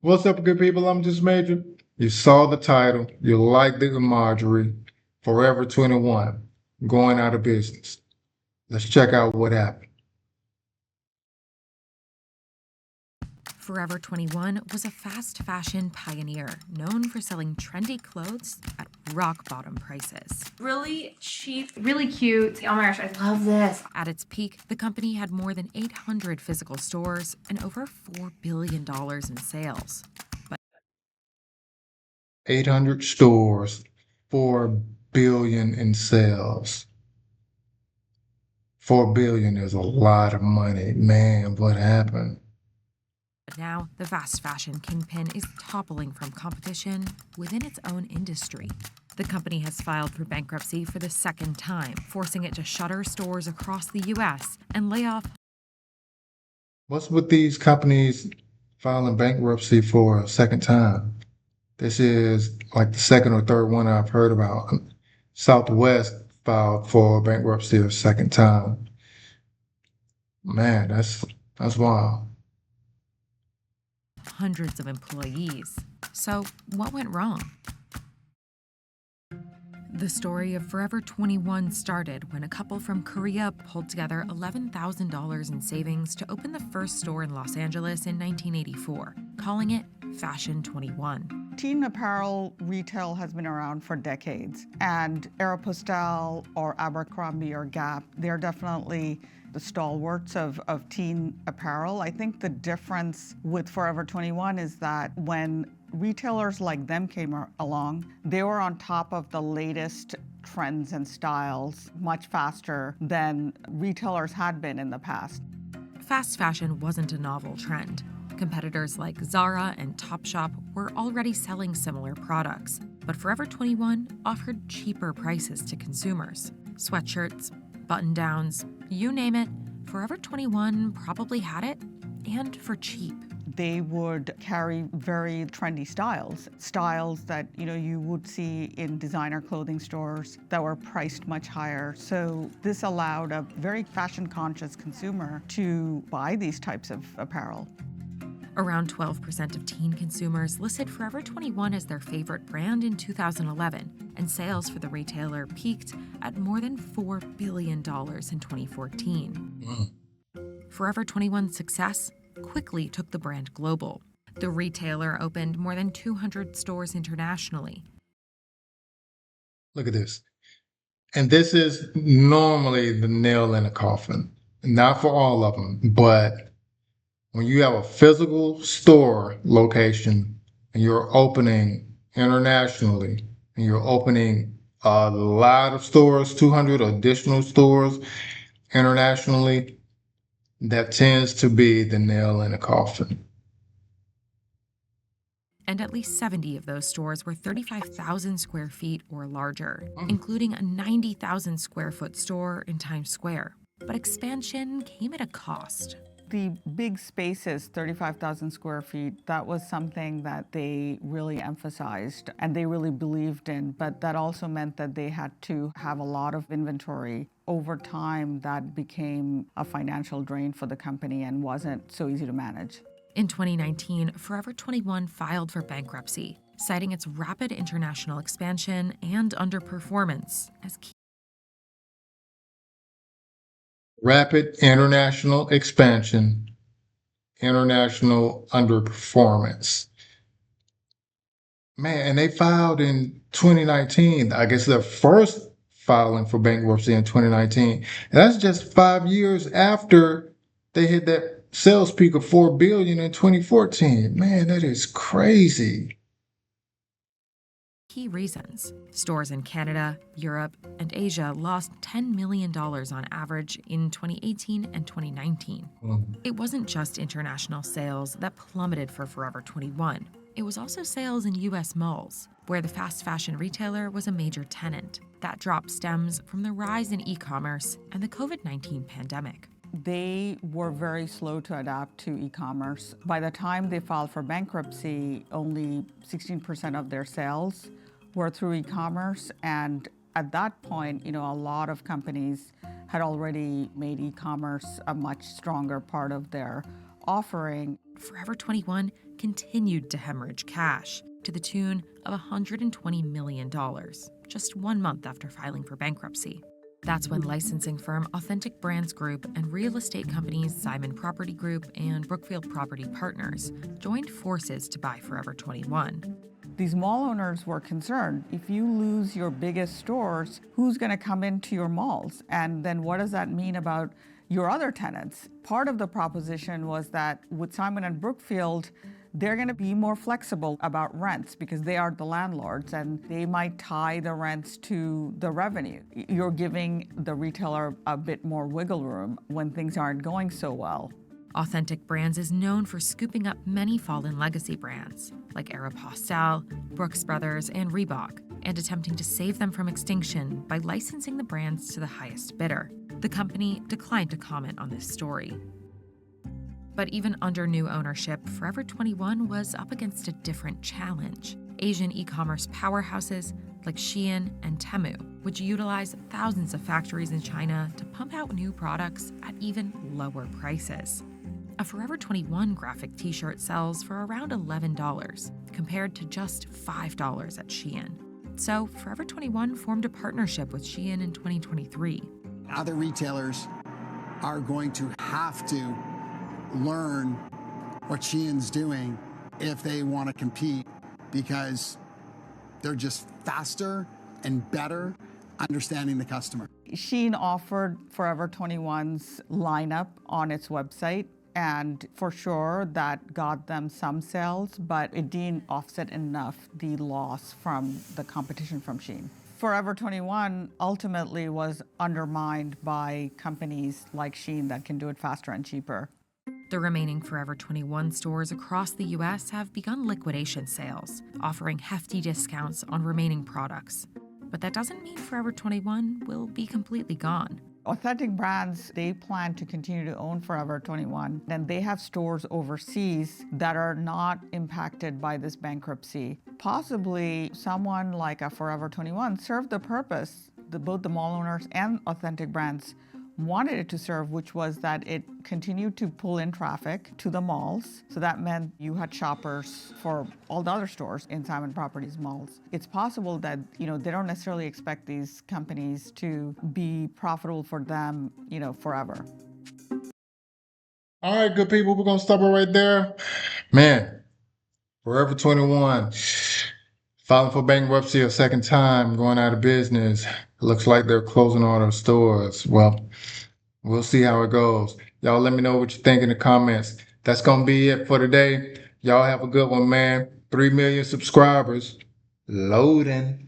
What's up, good people? I'm just Major. You saw the title. You liked it, Marjorie. Forever 21, going out of business. Let's check out what happened. Forever 21 was a fast fashion pioneer known for selling trendy clothes at rock bottom prices. Really cheap, really cute. Oh my gosh, I love this. At its peak, the company had more than 800 physical stores and over $4 billion in sales. 800 stores, 4 billion in sales. 4 billion is a lot of money. Man, what happened? But now, the fast fashion kingpin is toppling from competition within its own industry. The company has filed for bankruptcy for the second time, forcing it to shutter stores across the U.S. and lay off. What's with these companies filing bankruptcy for a second time? This is like the second or third one I've heard about. Southwest filed for bankruptcy a second time. Man, that's wild. Hundreds of employees. So, what went wrong? The story of Forever 21 started when a couple from Korea pulled together $11,000 in savings to open the first store in Los Angeles in 1984, calling it Fashion 21. Teen apparel retail has been around for decades, and Aeropostale or Abercrombie or Gap, they're definitely the stalwarts of teen apparel. I think the difference with Forever 21 is that when retailers like them came along, they were on top of the latest trends and styles much faster than retailers had been in the past. Fast fashion wasn't a novel trend. Competitors like Zara and Topshop were already selling similar products, but Forever 21 offered cheaper prices to consumers. Sweatshirts, button-downs, you name it, Forever 21 probably had it, and for cheap. They would carry very trendy styles that you would see in designer clothing stores that were priced much higher. So this allowed a very fashion-conscious consumer to buy these types of apparel. Around 12% of teen consumers listed Forever 21 as their favorite brand in 2011, and sales for the retailer peaked at more than $4 billion in 2014. Forever 21's success quickly took the brand global. The retailer opened more than 200 stores internationally. Look at this. And this is normally the nail in the coffin. Not for all of them, but when you have a physical store location and you're opening internationally and you're opening a lot of stores, 200 additional stores internationally, that tends to be the nail in the coffin. And at least 70 of those stores were 35,000 square feet or larger, including a 90,000 square foot store in Times Square. But expansion came at a cost. The big spaces, 35,000 square feet, that was something that they really emphasized and they really believed in, but that also meant that they had to have a lot of inventory. Over time, that became a financial drain for the company and wasn't so easy to manage. In 2019, Forever 21 filed for bankruptcy, citing its rapid international expansion and underperformance as key. Rapid international expansion, international underperformance. Man, and they filed in 2019. I guess their first filing for bankruptcy in 2019. And that's just 5 years after they hit that sales peak of 4 billion in 2014. Man, that is crazy. Key reasons. Stores in Canada, Europe, and Asia lost $10 million on average in 2018 and 2019. It wasn't just international sales that plummeted for Forever 21. It was also sales in U.S. malls, where the fast fashion retailer was a major tenant. That drop stems from the rise in e-commerce and the COVID-19 pandemic. They were very slow to adapt to e-commerce. By the time they filed for bankruptcy, only 16% of their sales were through e-commerce, and at that point, a lot of companies had already made e-commerce a much stronger part of their offering. Forever 21 continued to hemorrhage cash to the tune of $120 million, just 1 month after filing for bankruptcy. That's when licensing firm Authentic Brands Group and real estate companies Simon Property Group and Brookfield Property Partners joined forces to buy Forever 21. These mall owners were concerned. If you lose your biggest stores, who's going to come into your malls? And then what does that mean about your other tenants? Part of the proposition was that with Simon and Brookfield, they're going to be more flexible about rents because they are the landlords and they might tie the rents to the revenue. You're giving the retailer a bit more wiggle room when things aren't going so well. Authentic Brands is known for scooping up many fallen legacy brands like Aeropostale, Brooks Brothers, and Reebok, and attempting to save them from extinction by licensing the brands to the highest bidder. The company declined to comment on this story. But even under new ownership, Forever 21 was up against a different challenge. Asian e-commerce powerhouses like Shein and Temu, which utilize thousands of factories in China to pump out new products at even lower prices. A Forever 21 graphic t-shirt sells for around $11, compared to just $5 at Shein. So Forever 21 formed a partnership with Shein in 2023. Other retailers are going to have to learn what Shein's doing if they want to compete, because they're just faster and better understanding the customer. Shein offered Forever 21's lineup on its website, and for sure that got them some sales, but it didn't offset enough the loss from the competition from Shein. Forever 21 ultimately was undermined by companies like Shein that can do it faster and cheaper. The remaining Forever 21 stores across the U.S. have begun liquidation sales, offering hefty discounts on remaining products. But that doesn't mean Forever 21 will be completely gone. Authentic Brands, they plan to continue to own Forever 21, and they have stores overseas that are not impacted by this bankruptcy. Possibly someone like a Forever 21 served the purpose that both the mall owners and Authentic Brands wanted it to serve, which was that it continued to pull in traffic to the malls. So that meant you had shoppers for all the other stores in Simon Properties malls. It's possible that, they don't necessarily expect these companies to be profitable for them, forever. All right, good people, we're going to stop it right there. Man, Forever 21, filing for bankruptcy a second time, going out of business. It looks like they're closing all their stores. Well, we'll see how it goes. Y'all let me know what you think in the comments. That's going to be it for today. Y'all have a good one, man. 3 million subscribers. Loading.